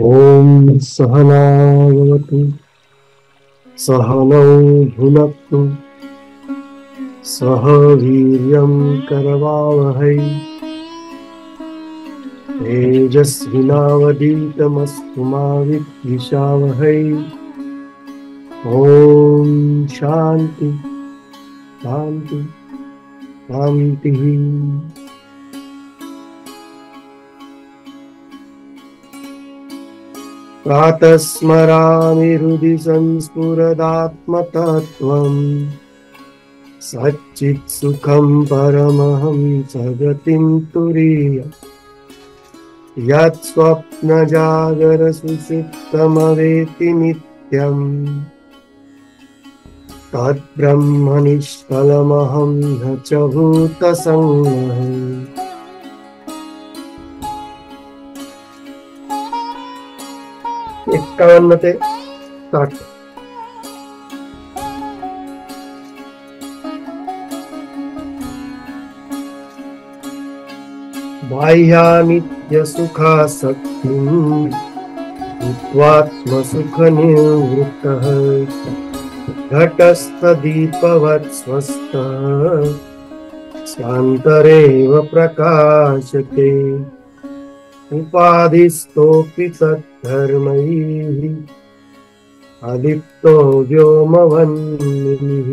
ॐ सहनावतु सहनौ भुनक्तु सह वीर्यं करवावहै तेजस्विनावधीतमस्तु मा विद्विषावहै। ॐ शान्ति शान्ति शान्तिः। प्रातः स्मरामि हृदि संस्फुरदात्मतत्त्वम् सच्चित्सुखं परमहंसगतिं तुरीयम् यत् स्वप्नजागरसुषुप्तमवेति नित्यम् तद्ब्रह्म निष्कलमहं न च भूतसंगः। एकावन्न ते 60। बाह्यानित्यसुखासक्तिं हित्वात्मसुखनिवृत्तः घटस्थदीपवत् स्वस्थः स्वान्तरेव प्रकाशते उपाधिस्थोऽपि तद्धर्मैः अलिप्तो व्योमवह्निः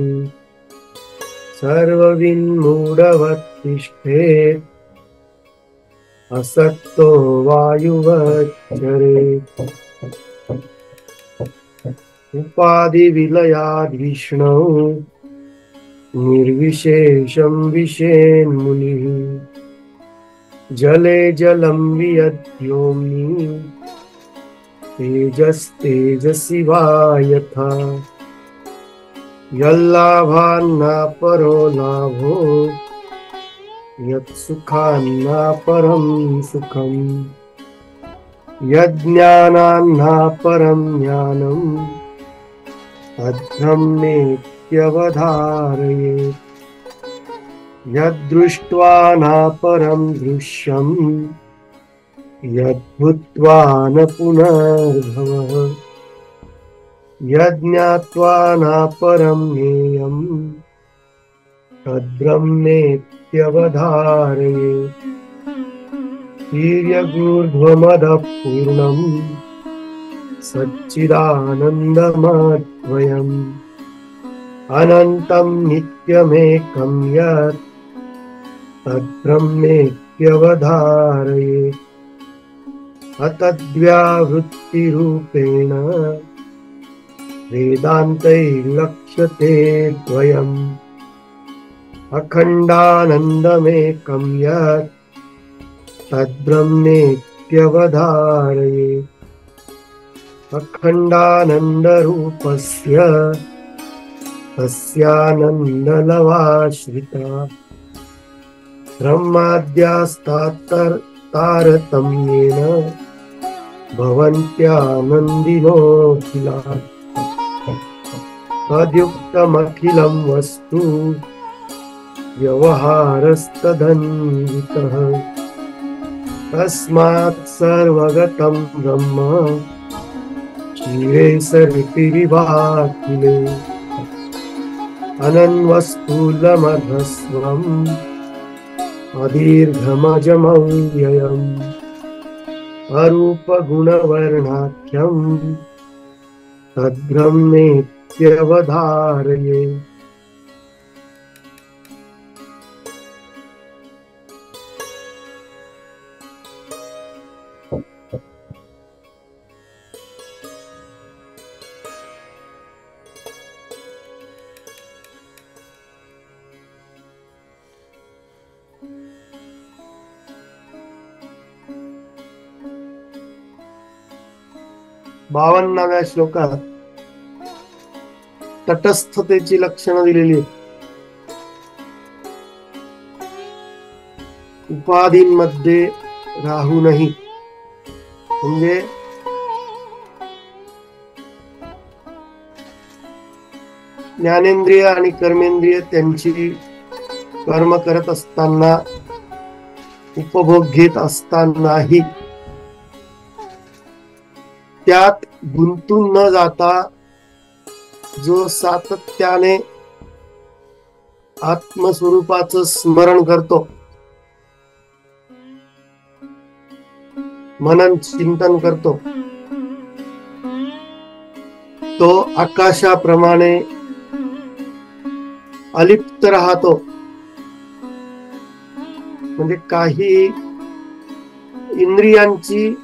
सर्वविन्मूढवत् तिष्ठेत् असक्तो वायुवच्चरेत् उपाधिविलयाद् विष्णौ निर्विशेषं विशेन्मुनिः जले जलं वियद्योम्नि तेजस्तेजसि वा यथा यल्लाभान्नापरो लाभो यत्सुखान्नापरं सुखम् यज्ञानान्नापरं ज्ञानम् तद्ब्रह्मेत्यवधारयेत् यद्दृष्ट्वा नापरं दृश्यम् यद्भूत्वा न पुनर्भवः यज्ञात्वा नापरं ज्ञेयम् तद्ब्रह्मेत्यवधारयेत् वीर्यगूर्ध्वमदः पूर्णम् सच्चिदानन्दमद्वयम् अनन्तं नित्यमेकं यत् तद्ब्रह्मेत्यवधारयेत् अतद्व्यावृत्तिरूपेण वेदान्तैर्लक्ष्यते द्वयम् अखण्डानन्दमेकं यत् तद्ब्रह्मेत्यवधारयेत् अखण्डानन्दरूपस्य तस्यानन्दलवाश्रिता ब्रह्माद्यास्तारतम्येन भवन्त्यानन्दिनोऽखिलात् तद्युक्तमखिलं वस्तु व्यवहारस्तदन्वितः तस्मात् सर्वगतं ब्रह्म क्षीरे सरितिरिवाखिले अनन्वस्तूलमधस्वम् अदीर्घमजमव्ययम् अरूपगुणवर्णाख्यं तद्ब्रह्मेत्यवधारयेत् बावन्नाव्या श्लोकात तटस्थतेची लक्षणं दिलेली आहेत. उपाधींमध्ये राहूनही म्हणजे ज्ञानेंद्रिय आणि कर्मेंद्रिय त्यांची कर्म करत असताना उपभोग घेत असतानाही त्यात गुंतून न जाता जो सातत्याने आत्मस्वरूपाचं स्मरण करतो, मनन चिंतन करतो, तो आकाशाप्रमाणे अलिप्त राहतो. म्हणजे काही इंद्रियांची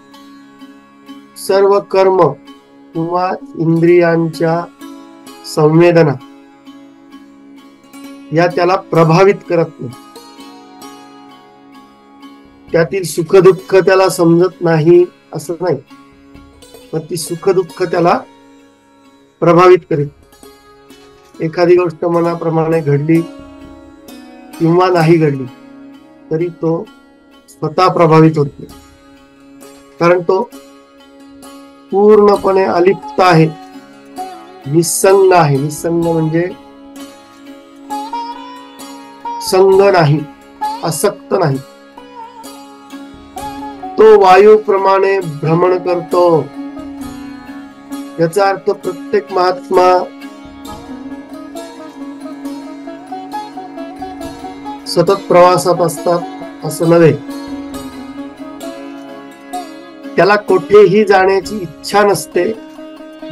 सर्व कर्म किंवा इंद्रियांच्या संवेदना या त्याला प्रभावित करत नाही. त्यातील सुख दुःख त्याला समजत नाही असं नाही, पण ती सुख दुःख त्याला प्रभावित करीत. एखादी गोष्ट मनाप्रमाणे घडली किंवा नाही घडली तरी तो स्वतः प्रभावित होत नाही, कारण तो पूर्णपणे अलिप्त आहे, निसंग आहे. निसंग म्हणजे संग नाही, आसक्त नाही. तो वायूप्रमाणे भ्रमण करतो. याचा अर्थ प्रत्येक महात्मा सतत प्रवासात असतात असं नव्हे. त्याला कुठेही जाण्याची इच्छा नसते,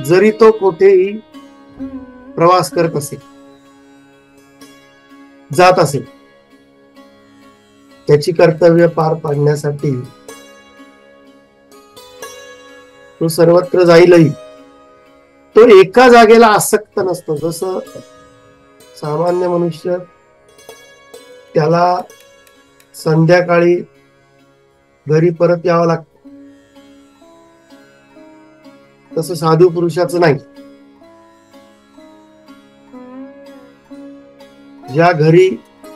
जरी तो कुठेही प्रवास करत असेल, जात असेल. त्याची कर्तव्य पार पाडण्यासाठी तो सर्वत्र जाईलही. तो एका जागेला आसक्त नसतो. जसं सामान्य मनुष्य त्याला संध्याकाळी घरी परत यावं लागतं, तसं साधू पुरुषाचं नाही. ज्या घरी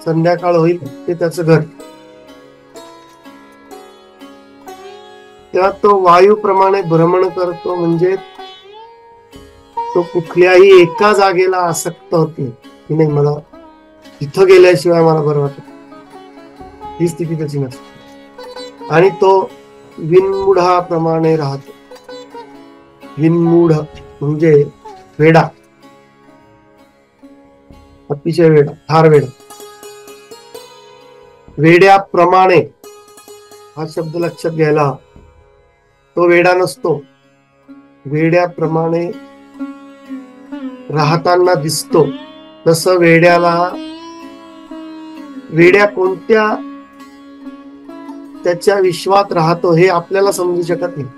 संध्याकाळ होईल ते त्याचं घर. तेव्हा तो वायूप्रमाणे भ्रमण करतो, म्हणजे तो कुठल्याही एका जागेला आसक्त होते की नाही, मला इथं गेल्याशिवाय मला बरं वाटत, ही स्थिती त्याची नसते. आणि तो विनमुढाप्रमाणे राहतो. विनमुढ म्हणजे वेडा, अतिशय वेडा, फार वेडा. वेड्याप्रमाणे हा शब्द लक्षात घ्यायला. तो वेडा नसतो, वेड्याप्रमाणे राहताना दिसतो. तसं वेड्या कोणत्या त्याच्या विश्वात राहतो हे आपल्याला समजू शकत नाही.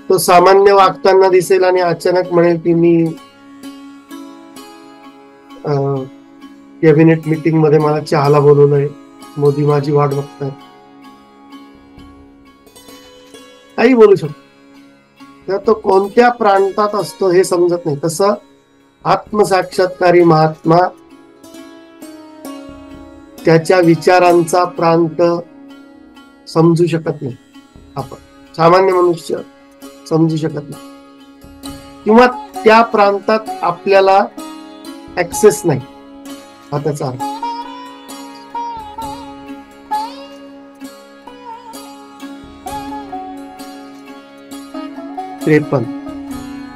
तो सामान्य वागताना दिसेल आणि अचानक म्हणेल की मी कॅबिनेट मीटिंग मध्ये मला चहाला बोलवलंय, मोदी माझी वाट बघतायत, काही बोलू शकतो. तर तो कोणत्या प्रांतात असतो हे समजत नाही. तसं आत्मसाक्षात्कारी महात्मा त्याच्या विचारांचा प्रांत समजू शकत नाही. आपण सामान्य मनुष्य समजू शकत नाही, किंवा त्या प्रांतात आपल्याला ऍक्सेस नाही, हा त्याचा अर्थ.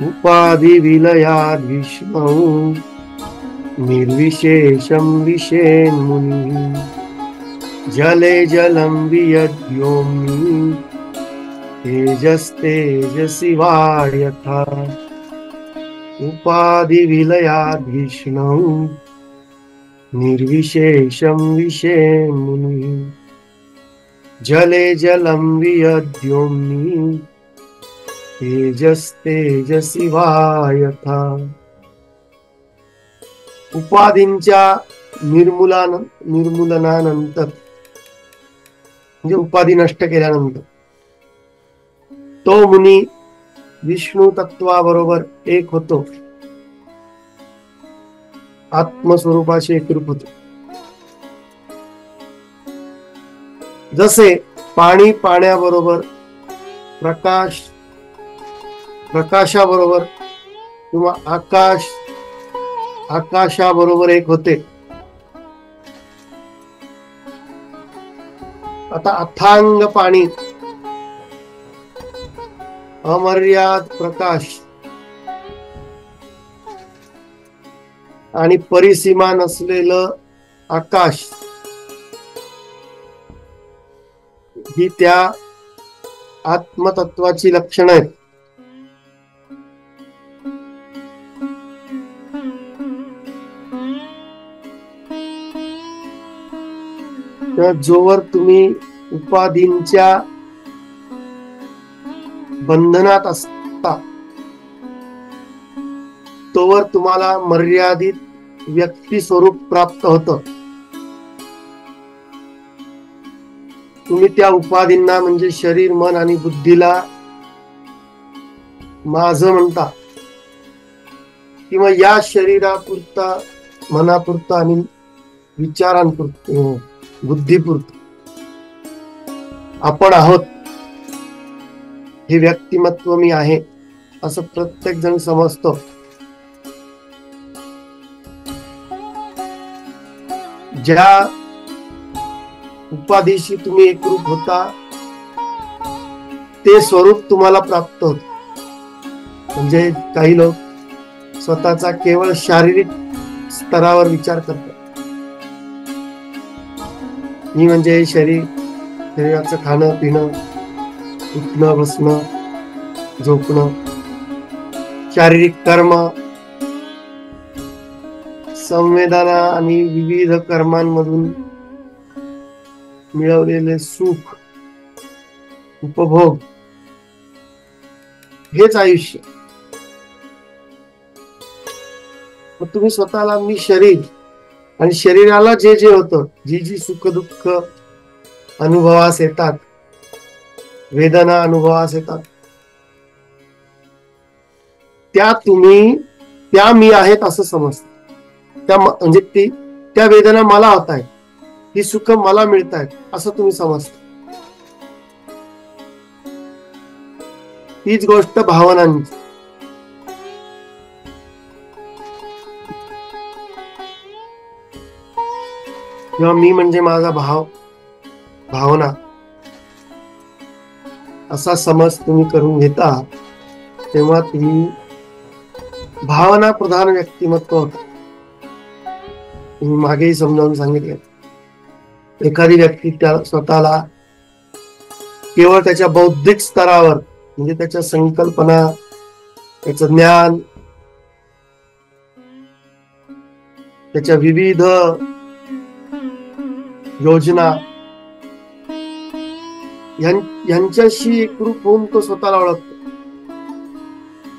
उपाधि विलयाद्विष्णौ निर्विशेषं विशेन मुनि जले जलं वियद्योम्नि तेजस्तेजसि वा यथा. उपाधि विलयाद्विष्णौ निर्विशेषं विशेन मुनि जले जलं वियद्योम्नि तेजस्तेजसि वा यथा. उपाधींच्या निर्मूलनानंतर, म्हणजे उपाधी नष्ट केल्यानंतर, तो मुनी विष्णू तत्वाबरोबर एक होतो, आत्मस्वरूपाशी एकरूप होतो. जसे पाणी पाण्याबरोबर, प्रकाश प्रकाशाबरोबर किंवा आकाश आकाशाबरोबर एक होते. आता अथांग पाणी अमर्याद प्रकाश आणि परिसीमा नसलेलं आकाश ही त्या आत्मतत्वाची लक्षणं आहेत. जोवर तुम्ही उपाधींच्या बंधनात असता तोवर तुम्हाला मर्यादित व्यक्ती स्वरूप प्राप्त होतं. तुम्ही त्या उपाधींना म्हणजे शरीर, मन आणि बुद्धीला माझं म्हणता किंवा या शरीरापुरता, मनापुरता आणि विचारांपुरतं, बुद्धीपुरतं आपण आहोत, हे व्यक्तिमत्व मी आहे असं प्रत्येक जण समजतो. ज्या उपाधीशी तुम्ही एकरूप होता ते स्वरूप तुम्हाला प्राप्त होत. म्हणजे काही लोक स्वतःचा केवळ शारीरिक स्तरावर विचार करतात. मी म्हणजे शरीराचं खाणं पिणं, उठणं बसणं झोपणं, शारीरिक कर्म, संवेदना आणि विविध कर्मांमधून मिळवलेले सुख, उपभोग हेच आयुष्य. मग तुम्ही स्वतःला मी शरीर आणि शरीराला जे जे होतं, जी जी सुख दुःख अनुभवास येतात, वेदना अनुभवास येतात, त्या मी आहेत असं समजतं. म्हणजे त्या वेदना मला होत आहेत, ही सुख मला मिळत आहेत असं तुम्ही समजता. हीच गोष्ट भावनांची. जेव्हा मी म्हणजे माझा भावना असा समज तुम्ही करून घेता तेव्हा तुम्ही भावना प्रधान व्यक्तिमत्व होता. मी मागेही समजावून सांगितले. एखादी व्यक्ती त्या स्वतःला केवळ त्याच्या बौद्धिक स्तरावर म्हणजे त्याच्या संकल्पना, त्याचं ज्ञान, त्याच्या विविध योजना यांच्याशी एकरूप होऊन तो स्वतःला ओळखतो.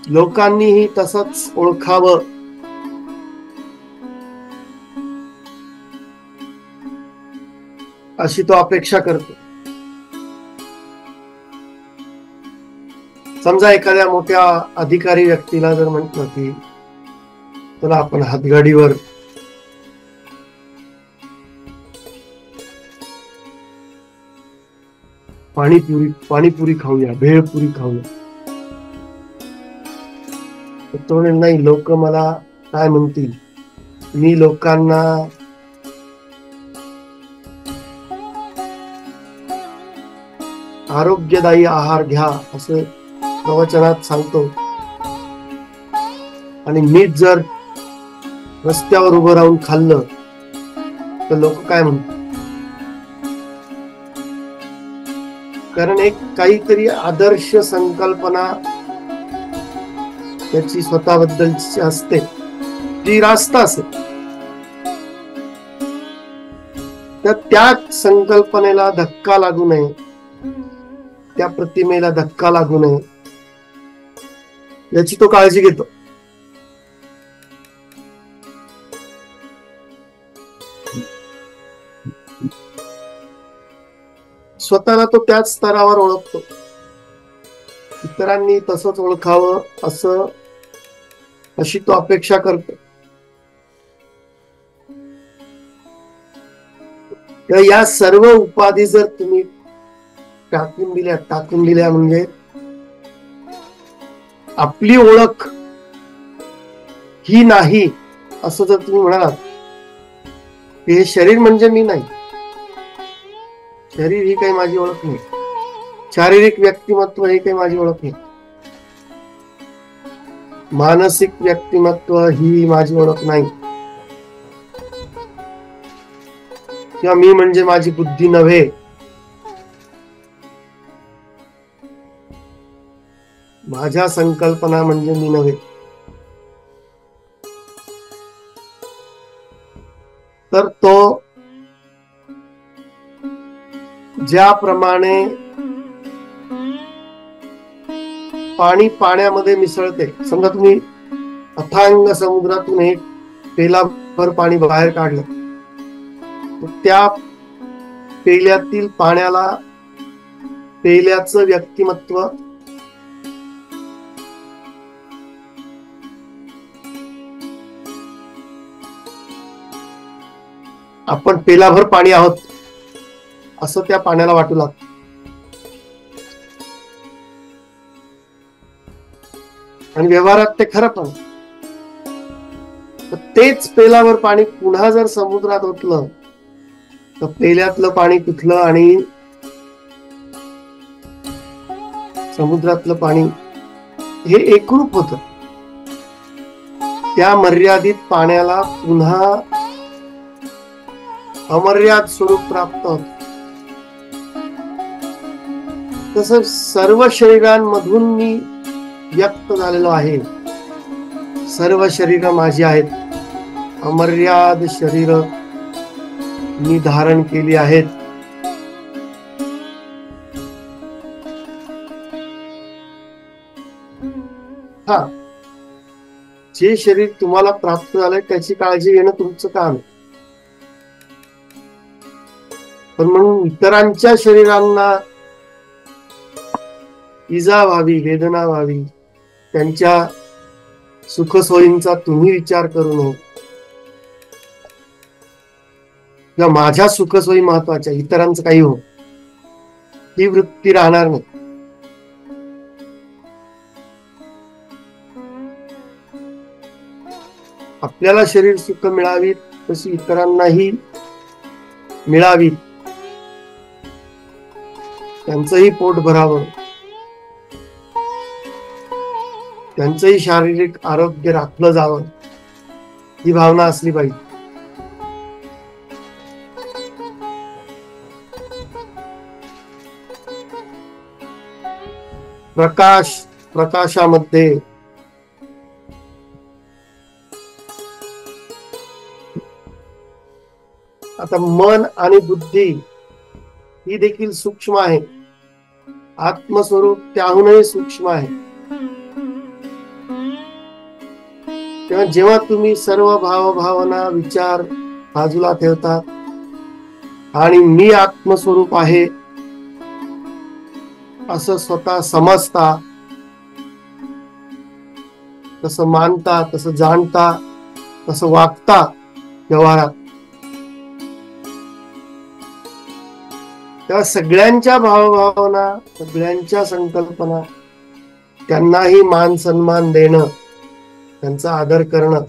लोकांनीही तसंच ओळखावं अशी तो अपेक्षा करतो. समजा एखाद्या मोठ्या अधिकारी व्यक्तीला जर म्हटलं की चला आपण हातगाडीवर पाणीपुरी खाऊया, भेळपुरी खाऊया, तो नाही, लोक मला काय म्हणतील, मी लोकांना आरोग्यदायी आहार घ्या असं प्रवचनात सांगतो आणि मीच जर रस्त्यावर उभं राहून खाल्लं तर लोक काय म्हणतात. कारण एक काहीतरी आदर्श संकल्पना त्याची स्वतःबद्दलची असते, जी रास्त असेल. तर त्या संकल्पनेला धक्का लागू नये, त्या प्रतिमेला धक्का लागू नये याची तो काळजी घेतो. स्वतःला तो त्याच स्तरावर ओळखतो. इतरांनी तसंच ओळखावं अशी तो अपेक्षा करतो. या सर्व उपाधी जर तुम्ही टाकून दिल्या म्हणजे आपली ओळख ही नाही असं जर तुम्ही म्हणालात, हे शरीर म्हणजे मी नाही, शरीर ही काही माझी ओळख नाही, शारीरिक व्यक्तिमत्व ही काही माझी ओळख नाही, मानसिक व्यक्तिमत्व ही माझी ओळख नाही, किंवा मी म्हणजे माझी बुद्धी नव्हे, माझ्या संकल्पना म्हणजे मी नव्हे. तर तो ज्याप्रमाणे पाणी पाण्यामध्ये मिसळते, समजा तुम्ही अथांग समुद्रातून एक पेलाभर पाणी बाहेर काढलं, तर त्या पेल्यातील पाण्याला पेल्याचं व्यक्तिमत्व आपण पेलाभर पाणी आहोत असं त्या पाण्याला वाटू लागतं. आणि व्यवहारात ते खरं पण. तेच पेलावर पाणी पुन्हा जर समुद्रात ओतलं तर पेल्यातलं पाणी कुठलं आणि समुद्रातलं पाणी हे एकरूप होत. त्या मर्यादित पाण्याला पुन्हा अमर्याद स्वरूप प्राप्त होत. तसं सर्व शरीरांमधून मी व्यक्त झालेलो आहे. सर्व शरीर माझी आहेत. अमर्याद शरीर मी धारण केली आहेत. हा, जे शरीर तुम्हाला प्राप्त झालंय त्याची काळजी घेणं तुमचं काम आहे. पण म्हणून इतरांच्या शरीरांना इजा व्हावी, वेदना व्हावी, त्यांच्या सुखसोयींचा तुम्ही विचार करू नये, किंवा माझ्या सुखसोयी महत्वाच्या, इतरांचं काही हो, ही वृत्ती राहणार नाही. आपल्याला शरीर सुख मिळावी तशी इतरांनाही मिळावी, त्यांचंही पोट भरावं, त्यांचंही शारीरिक आरोग्य राखलं जावं, ही भावना असली पाहिजे. प्रकाशामध्ये आता मन आणि बुद्धी ही देखील सूक्ष्म आहे. आत्मस्वरूप त्याहूनही सूक्ष्म आहे. तेव्हा जेव्हा तुम्ही सर्व भावना विचार बाजूला ठेवता आणि मी आत्मस्वरूप आहे असं स्वतः समजता, तसं मानता, तसं जाणता, तसं वागता व्यवहारात, तेव्हा सगळ्यांच्या भावना, सगळ्यांच्या संकल्पना, त्यांनाही मान सन्मान देणं, त्यांचा आदर करणं,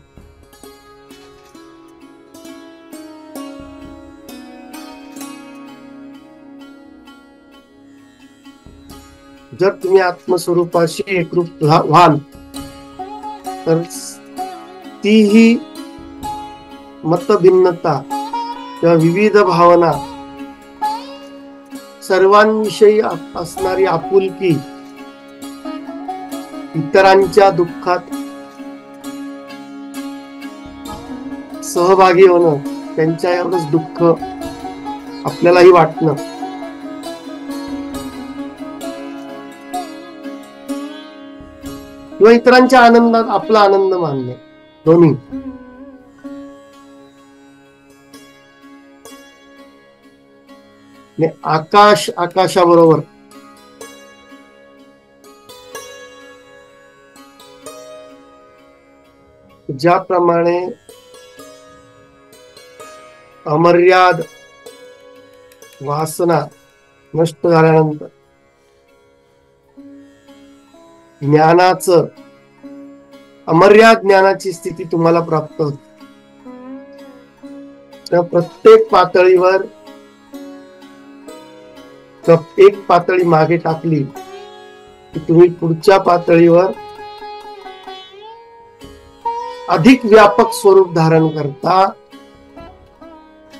जर तुम्ही आत्मस्वरूपाशी एकरूप व्हाल तर तीही मतभिन्नता किंवा विविध भावना, सर्वांविषयी असणारी आपुलकी, इतरांच्या दुःखात सहभागी होणं, त्यांच्या एवढंच दुःख आपल्यालाही वाटणं, किंवा इतरांच्या आनंदात आपला आनंद मानणे, दोन्ही. आकाश आकाशाबरोबर ज्याप्रमाणे अमर्याद वासना नष्ट झाल्यानंतर ज्ञानाचं, अमर्याद ज्ञानाची स्थिती तुम्हाला प्राप्त होते. त्या प्रत्येक पातळीवर एक पातळी मागे टाकली की तुम्ही पुढच्या पातळीवर अधिक व्यापक स्वरूप धारण करता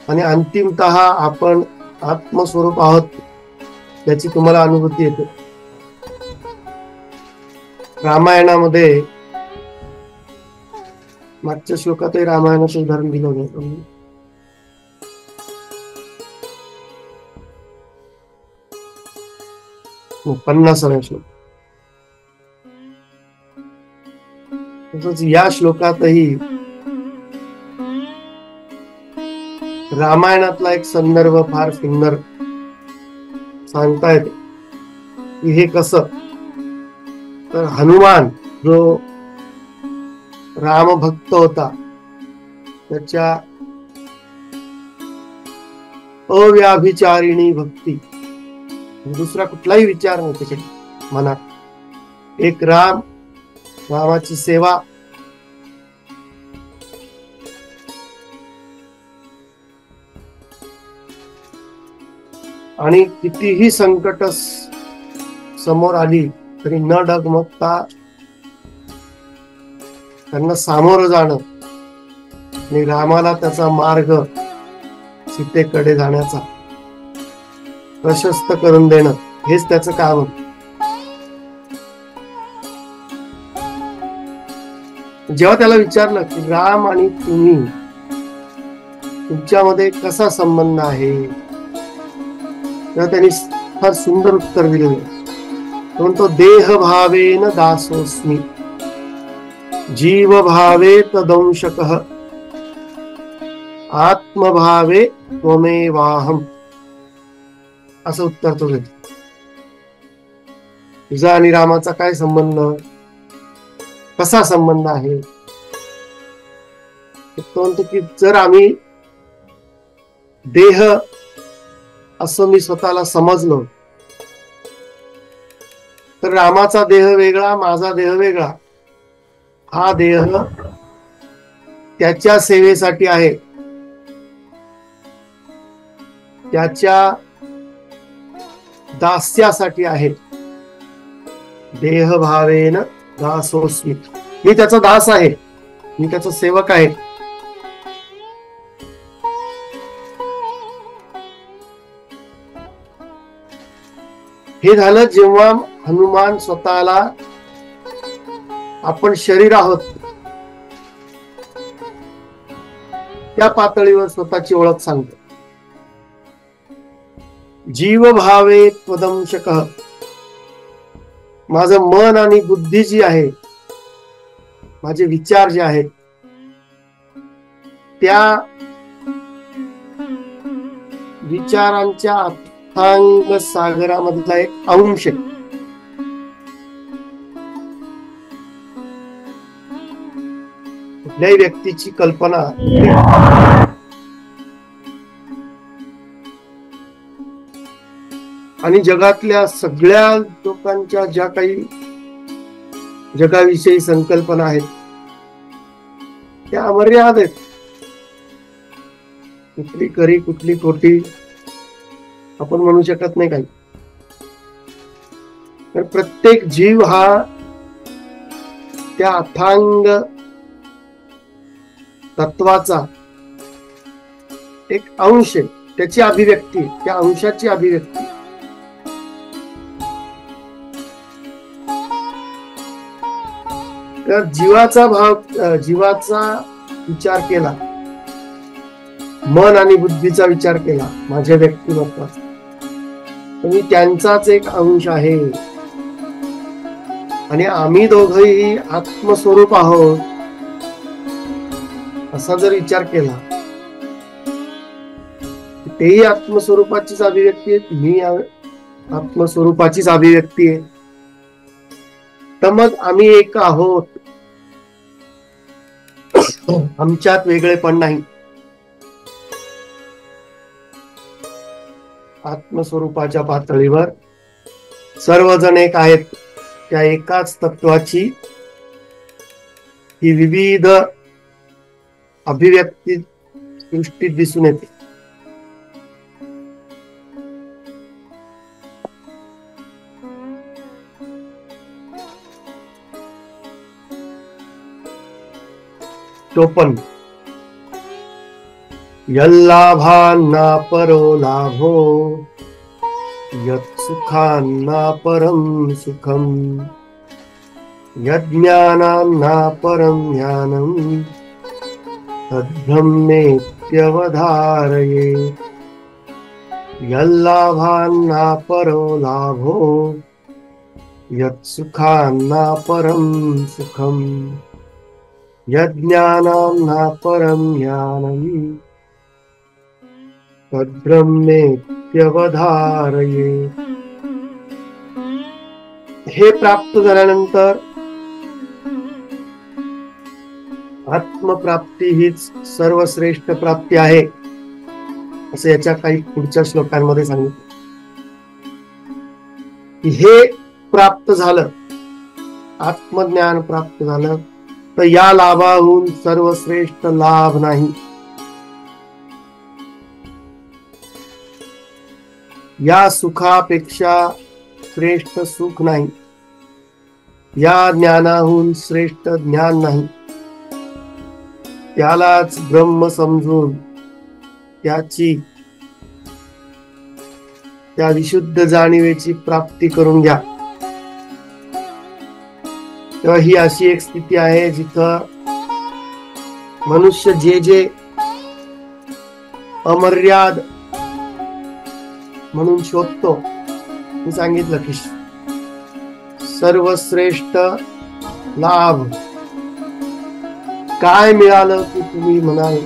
आणि अंतिमतः आपण आत्मस्वरूप आहोत याची तुम्हाला अनुभूती येते. रामायणामध्ये मागच्या श्लोकातही रामायणाचं उदाहरण दिलं होतं. 50व्या श्लोक. तसंच या श्लोकातही रामायणातला एक संदर्भ फार सुंदर सांगता येते की हे कसं. तर हनुमान जो रामभक्त होता, त्याच्या अव्याभिचारिणी भक्ती, दुसरा कुठलाही विचार नाही त्याच्या मनात. एक रामाची सेवा, आणि कितीही संकट समोर आली तरी न डगमगता त्यांना सामोरं जाणं आणि रामाला त्याचा मार्ग सीतेकडे जाण्याचा प्रशस्त करून देणं, हेच त्याचं काम. जेव्हा त्याला विचारलं की राम आणि तुम्ही, तुमच्यामध्ये कसा संबंध आहे, तेव्हा त्यांनी फार सुंदर उत्तर दिलेलं. तो म्हणतो, देह भावेन दासोस्मी, जीव भावे तदंशकः, आत्मभावे त्वमेवाहम. असं उत्तर तो देतो. तुझा आणि रामाचा काय संबंध, कसा संबंध आहे. तो म्हणतो की जर आम्ही देह असं मी स्वतःला समजलो तर रामाचा देह वेगळा, माझा देह वेगळा. हा देह त्याच्या सेवेसाठी आहे, त्याच्या दास्यासाठी आहे. देह भावेन दासोस्मी, मी त्याचा दास आहे, मी त्याचा सेवक आहे. हे झालं जेव्हा हनुमान स्वतःला आपण शरीर आहोत त्या पातळीवर स्वतःची ओळख सांगतो. जीव भावे त्वदंशकः, माझं मन आणि बुद्धी जी आहे, माझे विचार जे आहेत, त्या विचारांच्या अथांग सागरामधला एक अंश. कुठल्याही व्यक्तीची कल्पना आणि जगातल्या सगळ्या लोकांच्या ज्या काही जगाविषयी संकल्पना आहेत त्या अमर्याद आहेत. कुठली खरी कुठली खोटी आपण म्हणू शकत नाही काही. तर प्रत्येक जीव हा त्या अथांग तत्वाचा एक अंश आहे, त्याची अभिव्यक्ती, त्या अंशाची अभिव्यक्ती. तर जीवाचा विचार केला, मन आणि बुद्धीचा विचार केला, माझ्या व्यक्तिमत्वाचा, तर मी त्यांचाच एक अंश आहे. आणि आम्ही दोघंही आत्मस्वरूप आहोत असा जर विचार केला, तेही आत्मस्वरूपाचीच अभिव्यक्ती आहे, मी आत्मस्वरूपाचीच अभिव्यक्ती आहे, तर मग आम्ही एक आहोत, आमच्यात वेगळेपण नाही. आत्मस्वरूपाच्या पातळीवर सर्वजण एक आहेत. त्या एकाच तत्वाची ही विविध अभिव्यक्ती सृष्टीत दिसून येते. 54. यल्लाभान्ना परो लाभो यत्सुखान्ना परं सुखम यज्ञानान्ना परं ज्ञानम तद्ब्रह्मेत्यवधारये. यल्लाभान्ना परो लाभो यत्सुखान्ना परं सुखम यज्ञानान्ना परं ज्ञानम तद्ब्रह्मेत्यवधारये. हे प्राप्त झाल्यानंतर आत्मप्राप्ती हीच सर्वश्रेष्ठ प्राप्ती आहे असं याच्या काही पुढच्या श्लोकांमध्ये सांगितलं. की हे प्राप्त झालं, आत्मज्ञान प्राप्त झालं, तर या लाभाहून सर्वश्रेष्ठ लाभ नाही. या सुखापेक्षा श्रेष्ठ सुख नाही. या ज्ञानाहून श्रेष्ठ ज्ञान नाही. त्यालाच ब्रह्म समजून त्या विशुद्ध जाणीवेची प्राप्ती करून घ्या. तेव्हा ही अशी एक स्थिती आहे जिथं मनुष्य जे अमर्याद म्हणून शोधतो. मी सांगितलं की सर्वश्रेष्ठ लाभ काय मिळालं की तुम्ही म्हणाल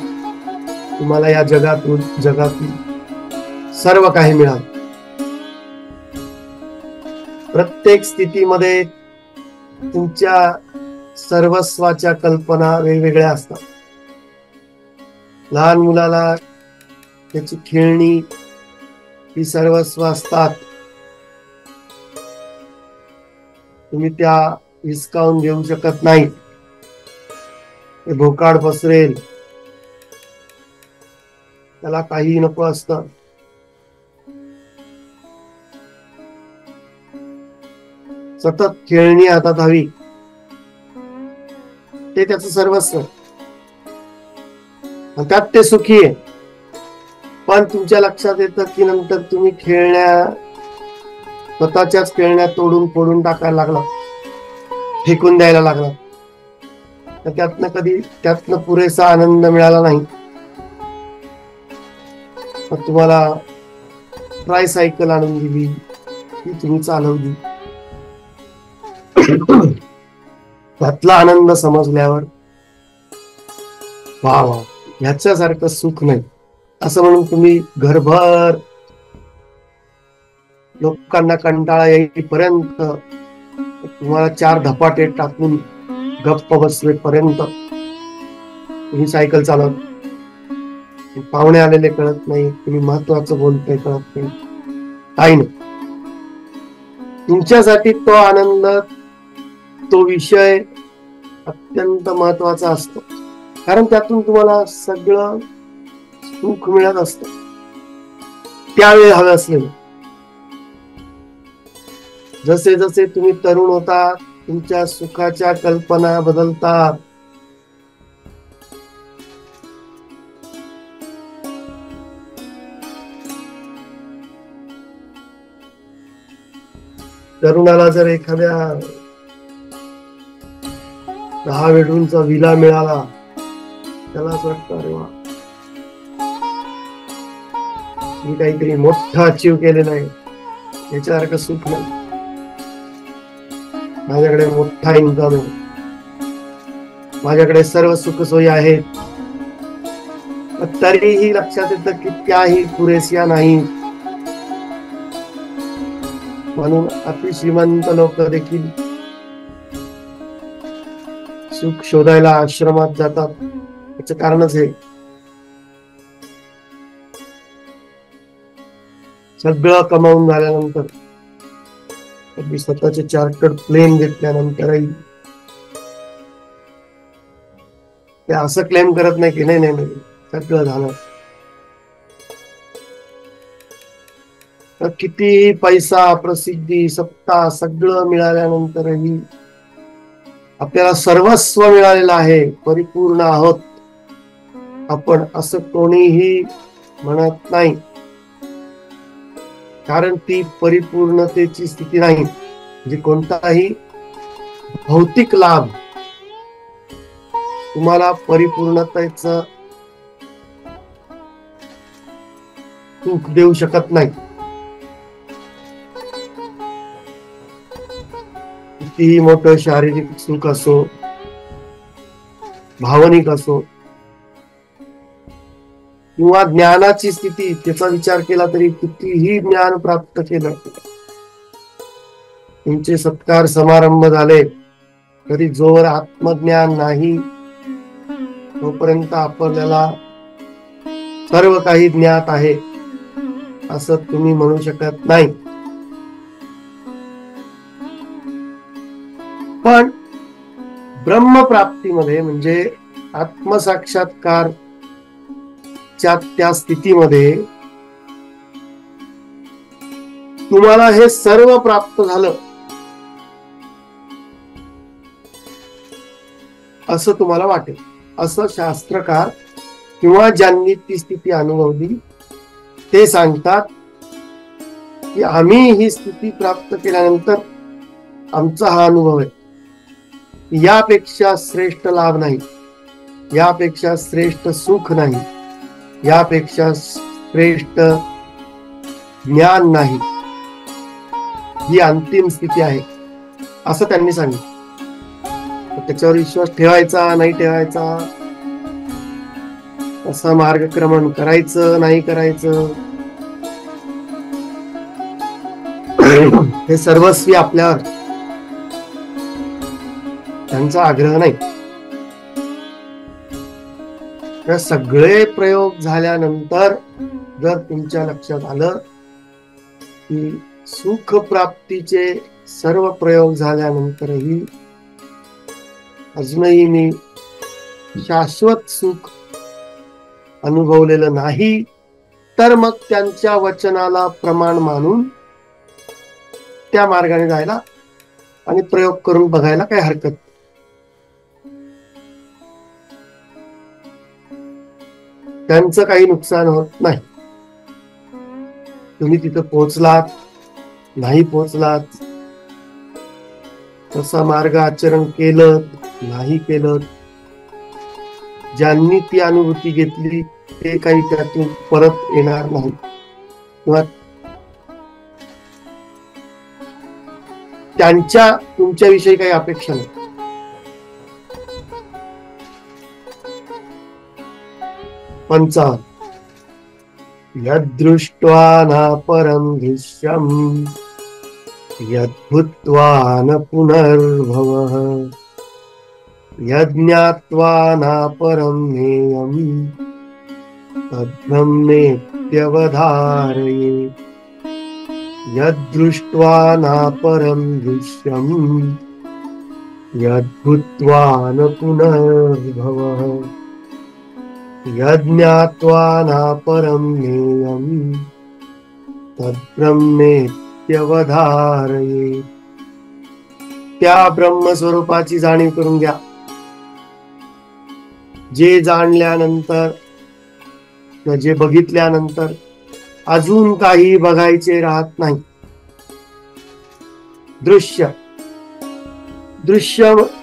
तुम्हाला या जगातून सर्व काही मिळालं. प्रत्येक स्थितीमध्ये तुमच्या सर्वस्वाच्या कल्पना वेगवेगळ्या असतात. लहान मुलाला त्याची खेळणी ही सर्वस्व असतात. तुम्ही त्या हिसकावून घेऊ शकत नाही. ते भोकाड पसरेल, त्याला काही नको असतं. सतत खेळणी हातात हवी, ते त्याचं सर्वस्व, त्यात ते सुखी आहे. पण तुमच्या लक्षात येतं की नंतर तुम्ही स्वतःच्याच खेळण्या तोडून फोडून टाकायला लागला, फेकून द्यायला लागला. तर त्यातनं पुरेसा आनंद मिळाला नाही. मग तुम्हाला ट्रायसायकल आणून दिली, ती तुम्ही चालवली. त्यातला आनंद समजल्यावर वा वा ह्याच्यासारखं सुख नाही असं म्हणून तुम्ही घरभर लोकांना कंटाळा येईपर्यंत, तुम्हाला 4 धपाटे टाकून गप्प बसवेपर्यंत तुम्ही सायकल चालवत. पाहुणे आलेले कळत नाही, तुम्ही महत्वाचं बोलतोय कळत नाही, काही नाही. तुमच्यासाठी तो आनंद, तो विषय अत्यंत महत्वाचा असतो. कारण त्यातून तुम्हाला सगळं सुख मिळत असतं त्यावेळी हवं असलेलं. जसे जसे तुम्ही तरुण होता तुमच्या सुखाच्या कल्पना बदलतात. तरुणाला जर एखाद्या 10 बेडरूमचा विला मिळाला, त्याला असं वाटतं अरे वा, मी काहीतरी मोठं अचीव केलेलं आहे, याच्यासारखं सुख नाही. माझ्याकडे मोठा इन्कम आहे, माझ्याकडे सर्व सुखसोयी आहेत, तरीही लक्षात येतं की त्याही पुरेशा नाही. म्हणून अतिश्रीमंत लोक देखील सुख शोधायला आश्रमात जातात. याचं कारणच हे, सगळं कमावून झाल्यानंतर, अगदी स्वतःचे चार्टर्ड प्लेन घेतल्यानंतरही ते असं क्लेम करत नाही की नाही सगळं झालं. तर किती पैसा, प्रसिद्धी, सत्ता सगळं मिळाल्यानंतरही आपल्याला सर्वस्व मिळालेलं आहे, परिपूर्ण आहोत आपण, असं कोणीही म्हणत नाही. कारण ती परिपूर्णतेची स्थिती नाही. म्हणजे कोणताही भौतिक लाभ तुम्हाला परिपूर्णतेचं सुख देऊ शकत नाही. कितीही मोठं शारीरिक सुख असो, भावनिक असो, किंवा ज्ञानाची स्थिती, त्याचा विचार केला तरी कितीही ज्ञान प्राप्त केलं, तुमचे सत्कार समारंभ झाले, तरी जोवर आत्मज्ञान नाही तोपर्यंत आपल्याला सर्व काही ज्ञात आहे असं तुम्ही म्हणू शकत नाही. पण ब्रह्मप्राप्तीमध्ये म्हणजे आत्मसाक्षात्कार त्या स्थितीमध्ये तुम्हाला हे सर्व प्राप्त झालं असं तुम्हाला वाटेल. असं शास्त्रकार किंवा ज्यांनी ती स्थिती अनुभवली ते सांगतात की आम्ही ही स्थिती प्राप्त केल्यानंतर आमचा हा अनुभव आहे, यापेक्षा श्रेष्ठ लाभ नाही, यापेक्षा श्रेष्ठ सुख नाही, यापेक्षा श्रेष्ठ ज्ञान नाही, ही अंतिम स्थिती आहे असं त्यांनी सांगितलं. त्याच्यावर विश्वास ठेवायचा नाही ठेवायचा, असं मार्गक्रमण करायचं नाही करायचं, हे सर्वस्वी आपल्यावर, त्यांचा आग्रह नाही. सगळे प्रयोग झाल्यानंतर जर तुमच्या लक्षात आलं की सुख प्राप्तीचे सर्व प्रयोग झाल्यानंतरही अजूनही मी शाश्वत सुख अनुभवलेलं नाही, तर मग त्यांच्या वचनाला प्रमाण मानून त्या मार्गाने जायला आणि प्रयोग करून बघायला काही हरकत. त्यांचं काही नुकसान होत नाही. तुम्ही तिथं पोहोचलात नाही पोहोचलात, तसा मार्ग आचरण केलं नाही केलं, ज्यांनी ती अनुभूती घेतली ते काही त्यातून परत येणार नाही किंवा त्यांच्या तुमच्याविषयी काही अपेक्षा नाही. पंचावन्न. यद्दृष्ट्वा न परं दृश्यम् यद्भूत्वा न पुनर्भवः यज्ञात्वा न परं ज्ञेयम् तद्ब्रह्मेत्यवधारये. यद्दृष्ट्वा न परं दृश्यम् यद्भूत्वा न पुनर्भवः यज्ञात्वा न परं ज्ञेयम् तद्ब्रह्मेत्यवधारये. त्या ब्रह्मस्वरूपाची जाणीव करून घ्या, जे जाणल्यानंतर, जे बघितल्यानंतर अजून काही बघायचे राहत नाही. दृश्य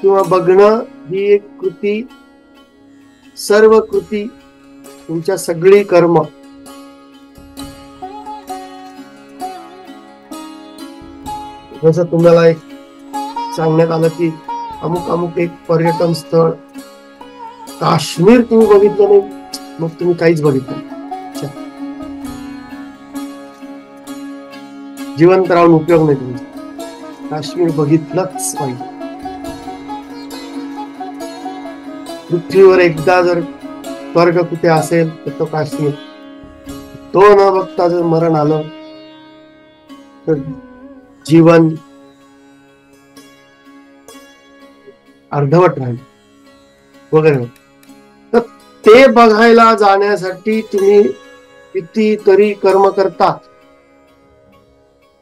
किंवा बघणं ही एक कृती, सर्व कृती, तुमच्या सगळी कर्म जसं तुम्हाला एक सांगण्यात आलं की अमुक अमुक एक पर्यटन स्थळ काश्मीर तुम्ही बघितलं नाही, मग तुम्ही काहीच बघितलं नाही. जिवंत राहून उपयोग नाही. तुम्ही काश्मीर बघितलंच पाहिजे. पृथ्वीवर एकदा जर स्वर्ग कुठे असेल तर तो काश्मीर. तो न बघता जर मरण आलं तर जीवन अर्धवट राहील वगैरे. तर ते बघायला जाण्यासाठी तुम्ही कितीतरी कर्म करता,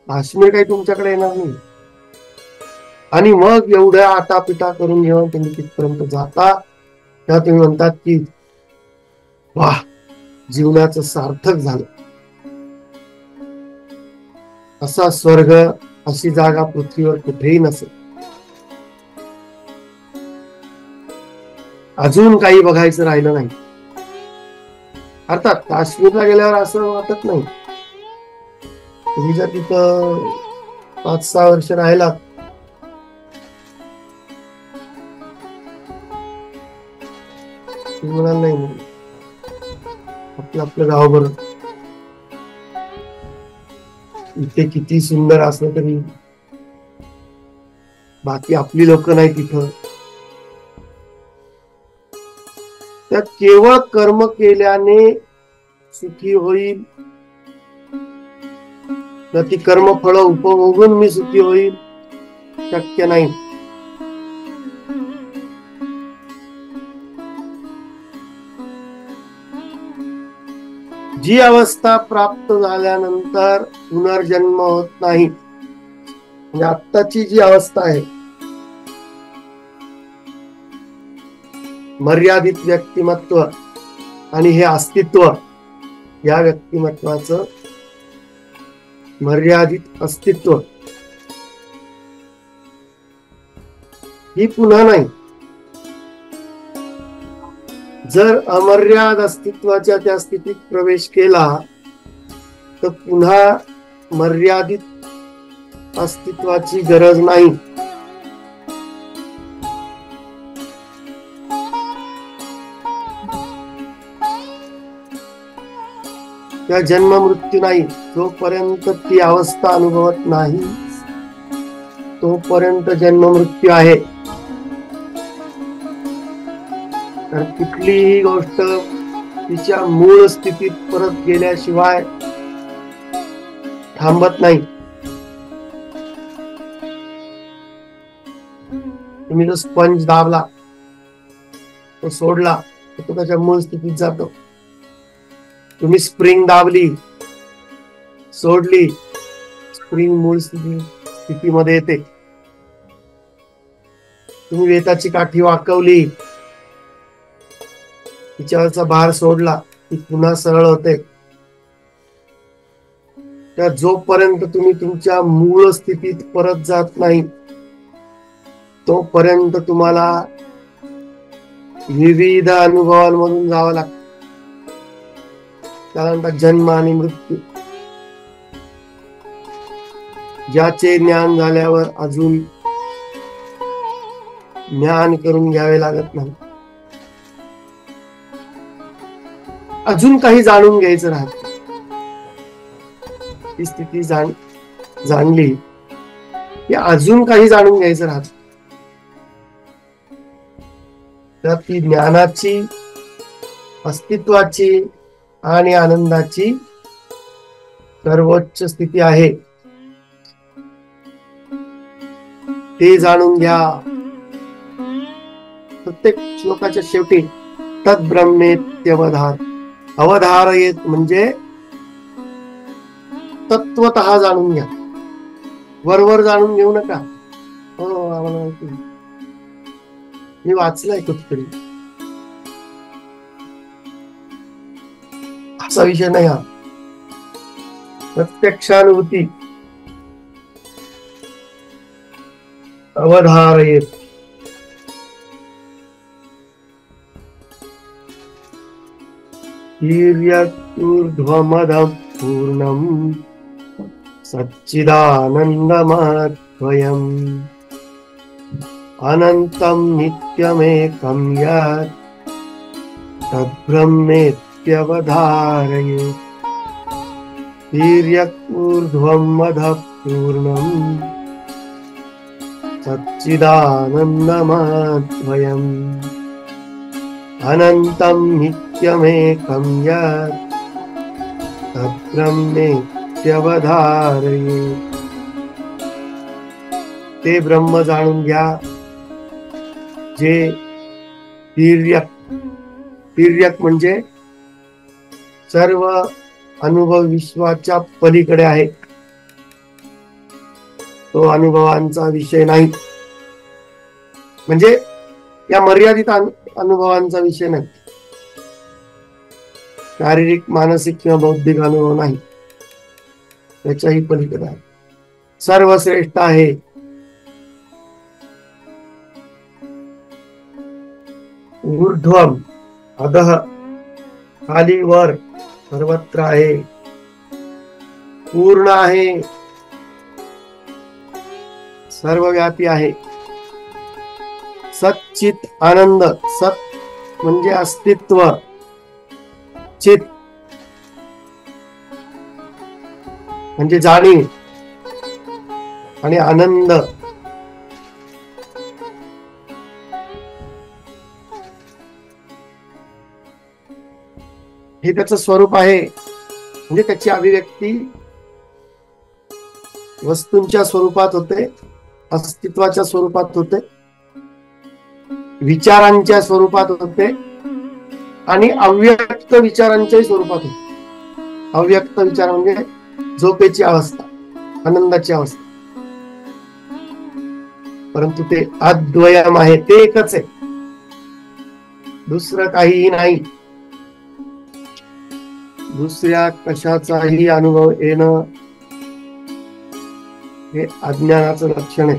काश्मीर काही तुमच्याकडे येणार नाही. आणि मग एवढ्या आटापिटा करून जेव्हा तुम्ही तिथपर्यंत जाता तेव्हा तुम्ही म्हणतात की वाह, जीवनाचं सार्थक झालं. असा स्वर्ग, अशी जागा पृथ्वीवर कुठेही नसेल. अजून काही बघायचं राहिलं नाही. अर्थात काश्मीरला गेल्यावर असं वाटत नाही. तुम्ही जर तिथं 5-6 वर्ष राहिलात म्हणाल नाही आपलं गाव बरं. इथे किती सुंदर असलं तरी बाकी आपली लोक नाही तिथं. त्या केवळ कर्म केल्याने सुखी होईल, ती कर्मफळ उपभोगून मी सुखी होईल, शक्य नाही. जी अवस्था प्राप्त झाल्यानंतर पुनर्जन्म होत नाही, म्हणजे आत्ताची जी अवस्था आहे, मर्यादित व्यक्तिमत्व आणि हे अस्तित्व, या व्यक्तिमत्वाचं मर्यादित अस्तित्व ही पुन्हा नाही. जर अमर्याद अस्तित्वाच्या त्या स्थितीत प्रवेश केला तर पुन्हा मर्यादित अस्तित्वाची गरज नाही. त्या जन्म मृत्यू नाही. जोपर्यंत ती अवस्था अनुभवत नाही तोपर्यंत जन्म मृत्यू आहे. तर कुठलीही गोष्ट तिच्या मूळ स्थितीत परत गेल्याशिवाय थांबत नाही. तुम्ही जो स्पंज दाबला, तो सोडला तो त्याच्या मूळ स्थितीत जातो. तुम्ही स्प्रिंग दाबली, सोडली, स्प्रिंग मूळ स्थितीमध्ये येते. तुम्ही वेताची काठी वाकवली, तिच्यावरचा भार सोडला, ती पुन्हा सरळ होते. त्या जोपर्यंत तुम्ही तुमच्या मूळ स्थितीत परत जात नाही तोपर्यंत तुम्हाला विविध अनुभवांमधून जावं लागतं. त्याला म्हणतात जन्म आणि मृत्यू. ज्याचे ज्ञान झाल्यावर अजून ज्ञान करून घ्यावे लागत नाही. अजून काही जाणून घ्यायचं राहत. ती स्थिती जाणली की अजून काही जाणून घ्यायचं राहत. तर ती ज्ञानाची, अस्तित्वाची आणि आनंदाची सर्वोच्च स्थिती आहे. ते जाणून घ्या. प्रत्येक श्लोकाच्या शेवटी तद्ब्रह्मेत्यवधार, अवधारयेत म्हणजे तत्वतः जाणून घ्या. वरवर जाणून घेऊ नका. हो, आम्हाला माहिती, मी वाचलंय कुठतरी, असा विषय नाही हा. प्रत्यक्षानुभूती, अवधारयेत. ऊर्ध्वमदं पूर्णं सच्चिदानन्दमद्वयम् अनन्तं नित्यमेकं यत् तद्ब्रह्मेत्यवधारयेत्. ऊर्ध्वमदः पूर्णं सच्चिदानन्दमद्वयम् अनन्तं नित्यमेकं यत् तद्ब्रह्मेत्यवधारयेत्. ते ब्रह्म जाणून घ्या जे तिर्यक म्हणजे सर्व अनुभव विश्वाच्या पलीकडे आहे. तो अनुभवांचा विषय नाही. म्हणजे या मर्यादित अनुभवांचा विषय नाही, शारीरिक, मानसिक किंवा बौद्धिक अनुभव नाही, त्याच्याही पलीकडे आहे. सर्वश्रेष्ठ आहे. ऊर्ध्वम, अधः, खाली वर, सर्वत्र आहे. पूर्ण आहे, सर्वव्यापी आहे. सच्चित आनंद, सत म्हणजे अस्तित्व, चित म्हणजे जाणीव, आणि आनंद हे त्याचं स्वरूप आहे. म्हणजे त्याची अभिव्यक्ती वस्तूंच्या स्वरूपात होते, अस्तित्वाच्या स्वरूपात होते, विचारांच्या स्वरूपात होते, आणि अव्यक्त विचारांच्याही स्वरूपात होते. अव्यक्त विचार म्हणजे झोपेची अवस्था, आनंदाची अवस्था. परंतु ते अद्वयम आहे, ते एकच आहे, दुसरं काहीही नाही. दुसऱ्या कशाचाही अनुभव येणं हे अज्ञानाचं लक्षण आहे.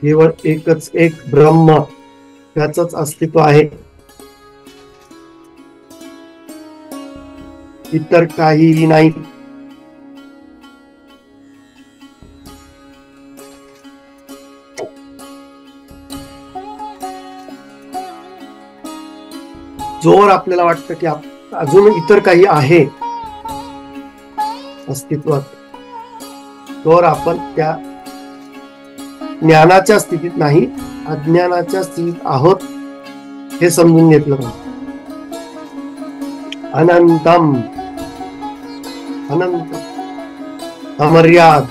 केवळ एकच एक ब्रह्म, त्याचंच अस्तित्व आहे, इतर काहीही नाही. जोर आपल्याला वाटतं की अजून इतर काही आहे अस्तित्वात, जोर आपण त्या ज्ञानाच्या स्थितीत नाही, अज्ञानाच्या स्थितीत आहोत हे समजून घेतलं पाहिजे. अनंतम, अनंत, अमर्याद,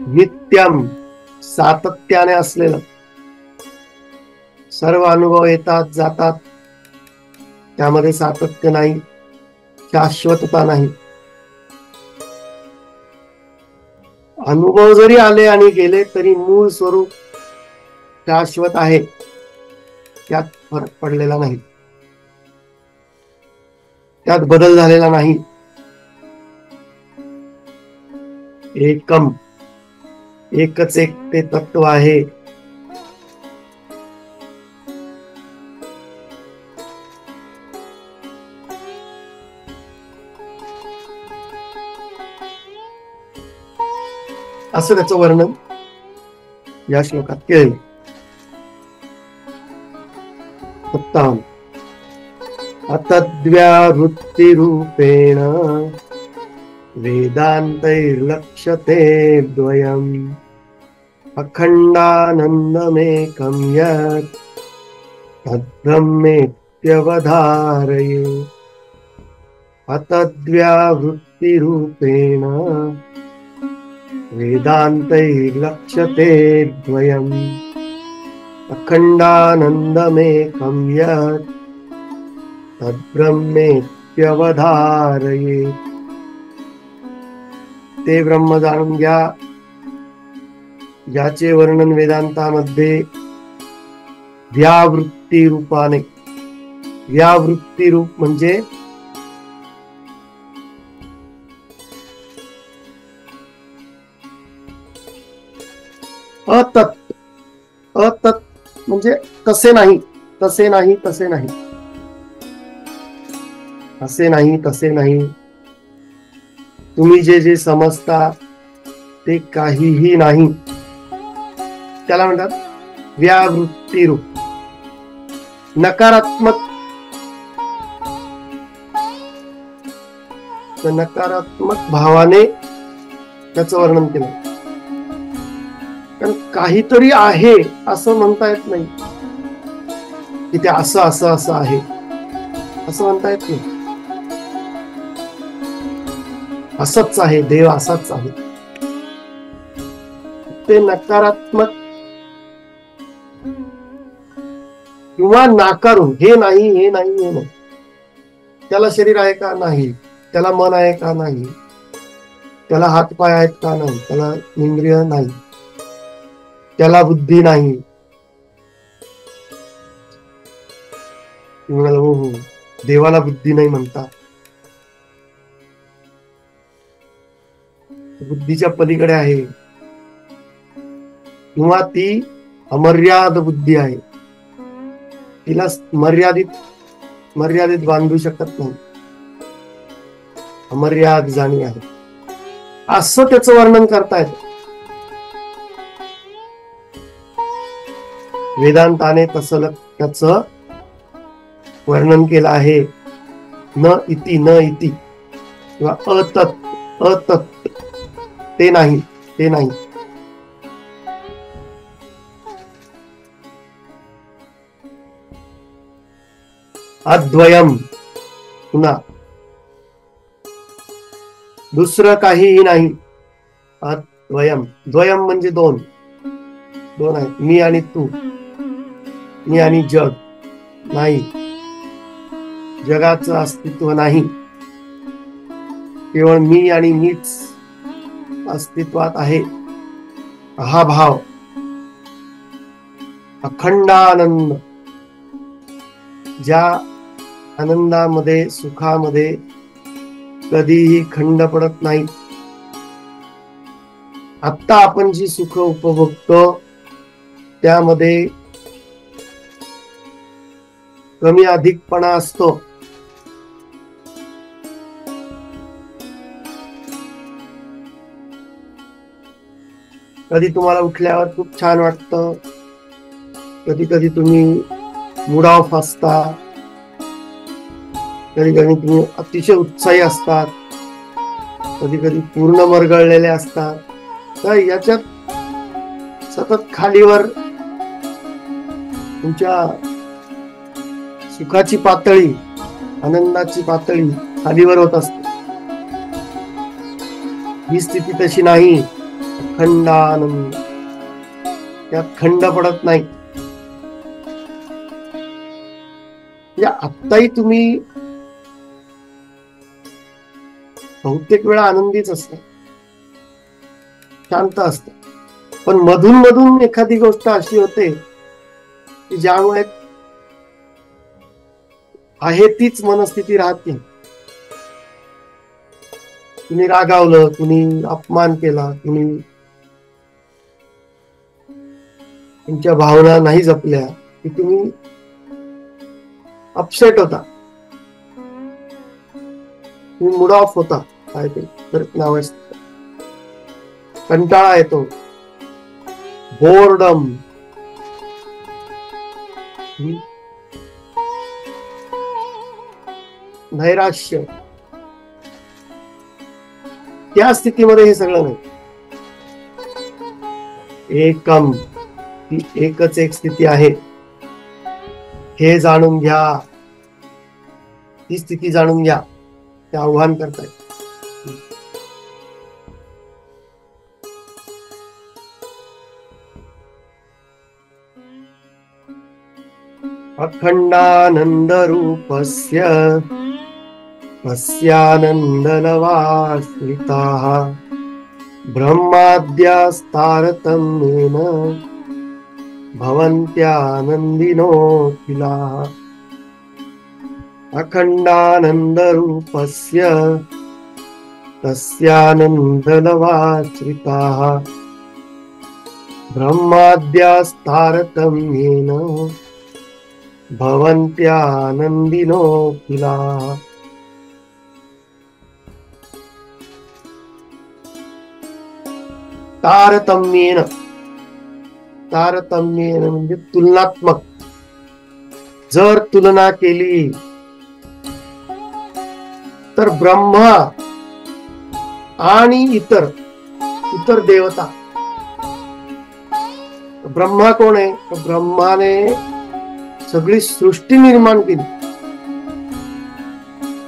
नित्यम, सातत्याने असलेलं. सर्व अनुभव येतात जातात, त्यामध्ये सातत्य नाही, शाश्वतता नाही. अनुभव जरी आले आणि गेले तरी मूळ स्वरूप शाश्वत आहे, त्यात फरक पडलेला नाही, त्यात बदल झालेला नाही. एकम, एकच एक ते तत्व आहे. असं त्याचं वर्णन या श्लोकात केलं. सप्ताम, अतद्व्यावृत्तिरूपेण वेदान्तैर्लक्ष्यते द्वयम् अखण्डानन्दमेकं यत् तद्ब्रह्मेत्यवधारये. अतद्व्यावृत्तिरूपेण वेदान्तैर्लक्ष्यते द्वयम् अखण्डानन्दमेकं यत् तद्ब्रह्मेत्यवधारये. ते ब्रह्म जाणून घ्या, ज्याचे वर्णन वेदांतामध्ये व्यावृत्ती रूपाने, व्यावृत्ती रूप म्हणजे अतत्, अतत् म्हणजे तसे नाही, तसे नाही, तसे नाही, असे नाही, तसे नाही. तुम्ही जे जे समजता ते काहीही नाही, त्याला म्हणतात व्यावृत्ती रूप. नकारात्मक, नकारात्मक भावाने त्याचं वर्णन केलं. कारण काहीतरी आहे असं म्हणता येत नाही की ते असं असं असं आहे, असं म्हणता येत नाही. असंच आहे, देव असाच आहे. ते नकारात्मक किंवा नाकारून हे नाही, हे नाही, हे नाही, त्याला शरीर आहे का? नाही. त्याला मन आहे का? नाही. त्याला हात पाय आहेत का? नाही. त्याला इंद्रिय नाही. त्याला बुद्धी नाही. म्हणाल हो हो, देवाला बुद्धी नाही म्हणता. बुद्धीच्या पलीकडे आहे, किंवा ती अमर्याद बुद्धी आहे. तिला मर्यादित बांधू शकत नाही. अमर्याद जाणीव आहे, असं त्याचं वर्णन करतायत. वेदांताने तसं त्याचं वर्णन केलं आहे. न इति न इति किंवा अतत ते नाही, ते नाही. अद्वयम, पुन्हा दुसरं काहीही नाही. अद्वयम, द्वयम म्हणजे दोन आहेत. मी आणि तू, मी आणि जग नाही. जगाचं अस्तित्व नाही. केवळ मी आणि मीच अस्तित्वात आहे. हा भाव, अखंड आनंद, ज्या आनंदामध्ये, सुखामध्ये कधीही खंड पडत नाही. आता आपण जी सुख उपभोगतो त्यामध्ये कमी अधिकपणा असतो. कधी तुम्हाला उठल्यावर खूप छान वाटतं, कधी कधी तुम्ही मूड ऑफ असता, कधी कधी तुम्ही अतिशय उत्साही असतात, कधी कधी पूर्ण मरगळलेले असतात. तर याच्यात सतत खालीवर तुमच्या सुखाची पातळी, आनंदाची पातळी खालीवर होत असते. ही स्थिती तशी नाही. अखंड आनंद, त्यात खंड पडत नाही. आत्ताही तुम्ही बहुतेक वेळा आनंदीच असता, शांत असता, पण मधून मधून एखादी गोष्ट अशी होते की ज्यामुळे आहे तीच मनस्थिती राहत नाही. कुणी रागावलं, कुणी अपमान केला, कुणी तुमच्या भावना नाही जपल्या की तुम्ही अपसेट होता, तुम्ही मूड ऑफ होता. काय ते नाव असतं, कंटाळा येतो, बोर्डम, नैराश्य. त्या स्थितीमध्ये हे सगळं नाही. एकम, ती एकच एक स्थिती आहे, हे जाणून घ्या. ती स्थिती जाणून घ्या, ते आव्हान करताय. अखंडानंद रूपस्य तस्यानंदलवाश्रिताः ब्रह्माद्यास्तारतम्येन भवन्त्यानन्दिनोऽखिलाः. अखंडानंद रूपस्य तस्यानंदलवाश्रिताः ब्रह्माद्यास्तारतम्येन भवन्त्यानन्दिनोऽखिलाः. तारतम्येन, तारतम्येन म्हणजे तुलनात्मक. जर तुलना केली तर ब्रह्मा आणि इतर देवता. ब्रह्मा कोण आहे? ब्रह्माने सगळी सृष्टी निर्माण केली.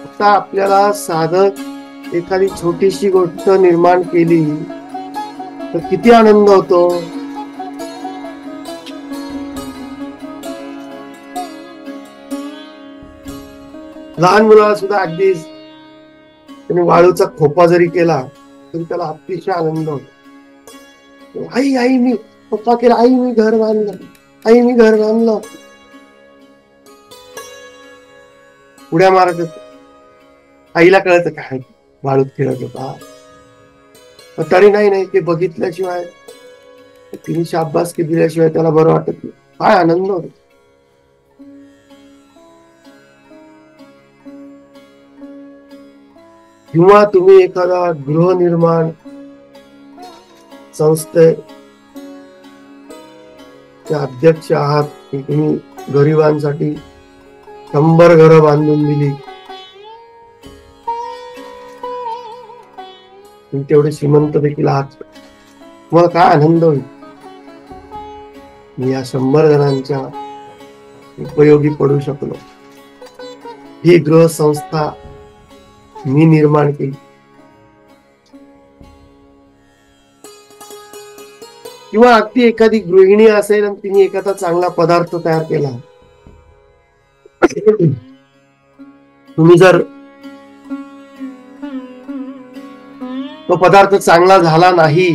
आता आपल्याला साधक एखादी छोटीशी गोष्ट निर्माण केली तर किती आनंद होतो. लहान मुलाला सुद्धा अगदी त्याने वाळूचा खोपा जरी केला तरी त्याला अतिशय आनंद होतो. आई आई मी पप्पा केला, आई मी घर बांधलं, आई मी घर बांधलं, उड्या मारत होतो. आईला कळत काय वाळूत खेळत होता, तरी नाही ते बघितल्याशिवाय, तिने शाबासकी दिल्याशिवाय त्याला बरं वाटत नाही. काय आनंद होतो. किंवा तुम्ही एखादा गृहनिर्माण संस्थेचे अध्यक्ष आहात, की तुम्ही गरिबांसाठी 100 घरं बांधून दिली, तुम्ही तेवढे श्रीमंत देखील आहात, तुम्हाला काय आनंद होईल. मी या 100 जणांच्या उपयोगी पडू शकलो, ही गृहसंस्था मी निर्माण केली. किंवा अगदी एखादी गृहिणी असेल आणि तिने एखादा चांगला पदार्थ तयार केला, तुम्ही जर तो पदार्थ चांगला झाला नाही,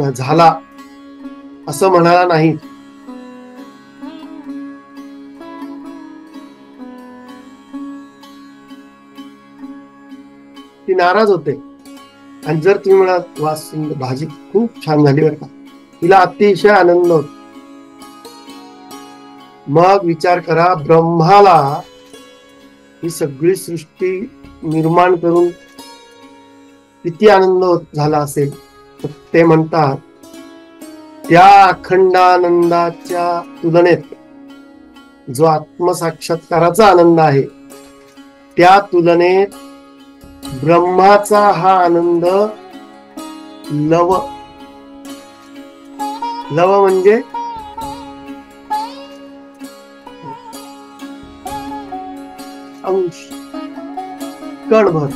झाला असं म्हणाला नाही, ती नाराज होते. आणि जर तुम्ही म्हणाल वा भाजी खूप छान झाली बरं का, तिला अतिशय आनंद होतो. मग विचार करा, ब्रह्माला ही सगळी सृष्टी निर्माण करून किती आनंद झाला असेल. तर ते म्हणतात त्या अखंडानंदाच्या तुलनेत जो आत्मसाक्षात्काराचा आनंद आहे, त्या तुलनेत ब्रह्माचा हा आनंद लव म्हणजे अंश, कणभर,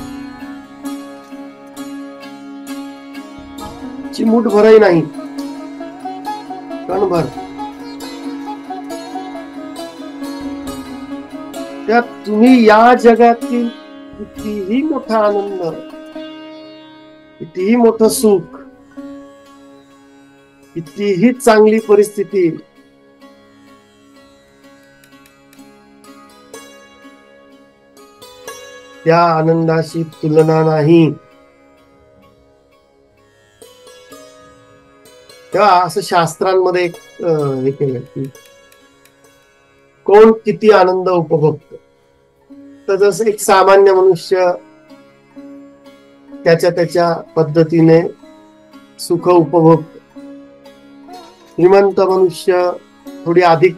चिमूटभरही नाही, कणभर. त्यात तुम्ही या जगातील कितीही मोठा आनंद, कितीही मोठं सुख, कितीही चांगली परिस्थिती, त्या आनंदाशी तुलना नाही. तेव्हा असं शास्त्रांमध्ये हे केलं की कोण किती आनंद उपभोगत. तर जसं एक सामान्य मनुष्य त्याच्या पद्धतीने सुख उपभोगत, श्रीमंत मनुष्य थोडी अधिक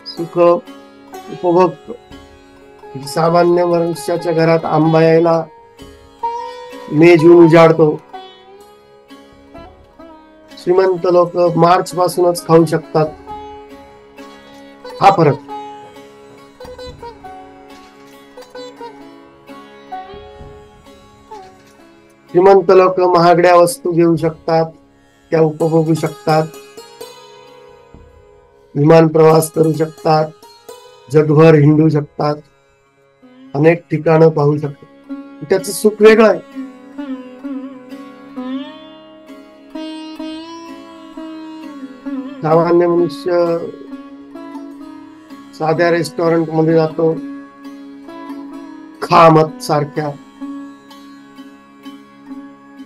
सुख उपभोगतो. सामान्य मनुष्याच्या घरात आंबा यायला मेज येऊन उजाडतो. श्रीमंत लोक मार्च पासूनच खाऊ शकतात. हा फरक. श्रीमंत लोक महागड्या वस्तू घेऊ शकतात, त्या उपभोगू शकतात, विमान प्रवास करू शकतात, जगभर हिंडू शकतात, अनेक ठिकाणं पाहू शकतात. त्याचं सुख वेगळं आहे. सामान्य मनुष्य साध्या रेस्टॉरंट मध्ये जातो, खामत सारख्या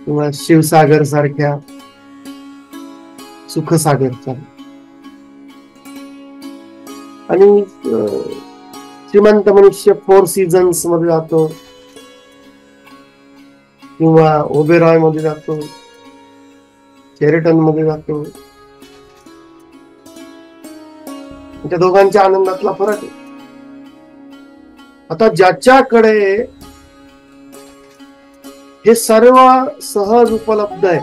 किंवा शिवसागर सारख्या सुखसागर, आणि श्रीमंत मनुष्य 4 सीझन्स मध्ये जातो किंवा ओबेरॉय मध्ये जातो, शेरेटन मध्ये जातो. त्या दोघांच्या आनंदातला फरक आहे. आता ज्याच्याकडे हे सर्व सहज उपलब्ध आहे,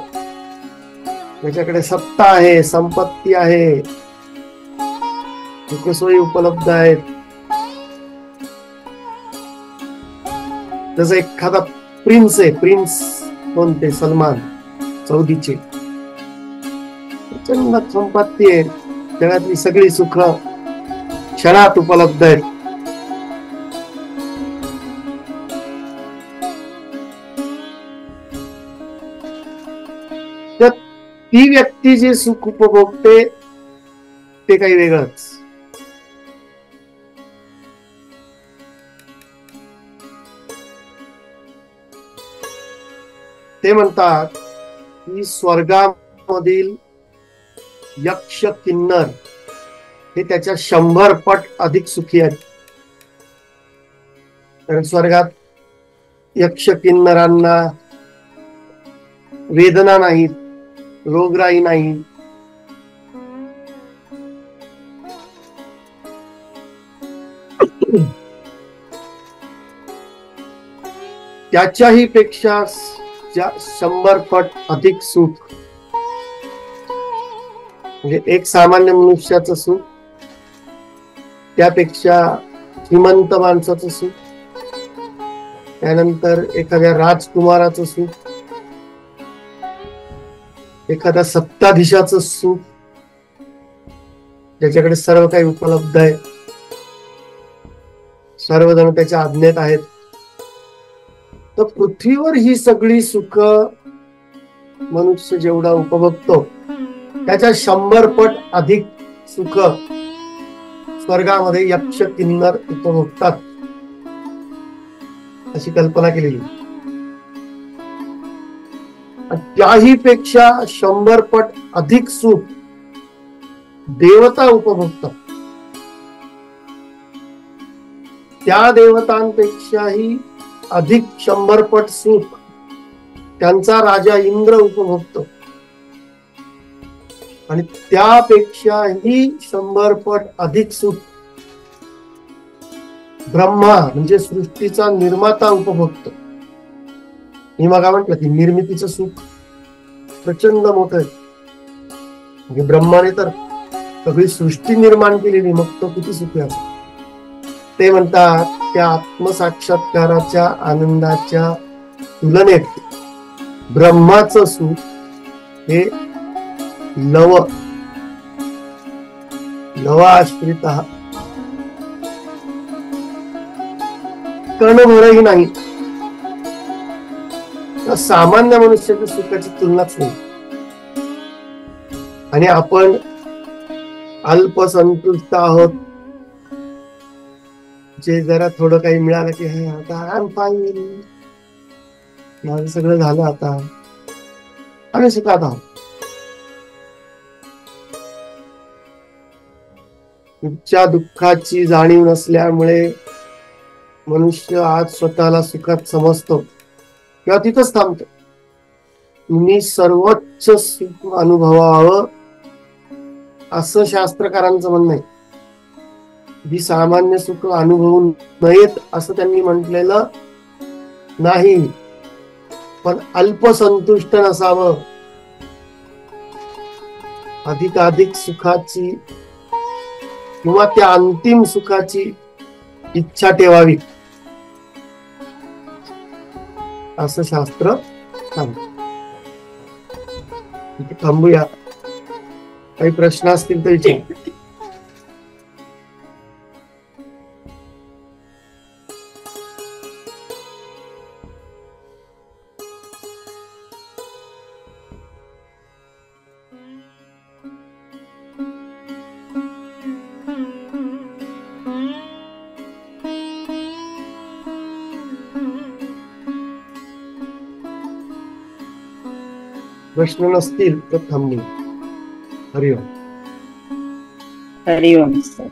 ज्याच्याकडे सत्ता आहे, संपत्ती आहे, सुखसोयी उपलब्ध आहेत, जसं एखादा प्रिन्स आहे, प्रिन्स कोणते, सलमान सौदीचे, संपत्ती आहे, जगातली सगळी सुख क्षणात उपलब्ध आहेत. तर ती व्यक्ती जे सुख उपभोगते ते काही वेगळंच. ते म्हणतात की स्वर्गामधील यक्ष किन्नर हे त्याच्या 100 पट अधिक सुखी आहेत. कारण स्वर्गात यक्ष किन्नरांना वेदना नाहीत, रोगराई नाही, त्याच्याही पेक्षा 100 पट अधिक सुख. म्हणजे एक सामान्य मनुष्याचं सुख, त्यापेक्षा श्रीमंत माणसाचं सुख, त्यानंतर एखाद्या राजकुमाराचं सुख, एखाद्या सत्ताधीशाचं सुख, ज्याच्याकडे सर्व काही उपलब्ध आहे, सर्वजण त्याच्या आज्ञेत आहेत. तर पृथ्वीवर ही सगळी सुख मनुष्य जेवढा उपभोगतो त्याच्या 100 पट अधिक सुख स्वर्गामध्ये यक्ष किन्नर उपभोगतात, अशी कल्पना केलेली. त्याही पेक्षा 100 पट अधिक सुख देवता उपभोगतात. त्या देवतांपेक्षाही अधिक 100 पट सुख त्यांचा राजा इंद्र उपभोगतो. आणि त्यापेक्षाही 100 पट अधिक सुख ब्रह्मा म्हणजे सृष्टीचा निर्माता उपभोगतो. मी मग म्हटलं की निर्मितीचं सुख प्रचंड मोठं आहे. म्हणजे ब्रह्माने तर सगळी सृष्टी निर्माण केलेली, मग तो किती सुखी असतो. ते म्हणतात त्या आत्मसाक्षात्काराच्या आनंदाच्या तुलनेत ब्रह्माचं सुख हे लवाश्रित कणभरही नाही. सामान्य मनुष्याच्या सुखाची तुलनाच नाही. आणि आपण अल्पसंतुष्ट आहोत, जे जरा थोडं काही मिळालं की आता माझं सगळं झालं, आता आम्ही सुखात आहोत. तुमच्या दुःखाची जाणीव नसल्यामुळे मनुष्य आज स्वतःला सुखात समजतो किंवा तिथंच थांबतो. तुम्ही सर्वोच्च सुख अनुभवावं असं शास्त्रकारांचं म्हणणं आहे. ही सामान्य सुख अनुभवू नयेत असं त्यांनी म्हटलेलं नाही, पण अल्पसंतुष्ट नसावं, अधिकाधिक सुखाची किंवा त्या अंतिम सुखाची इच्छा ठेवावी असं शास्त्र सांगतं. थांबूया. काही प्रश्न असतील तर विचार. प्रश्न नसतील तर थांबू. हरिओम. हरिओम सर.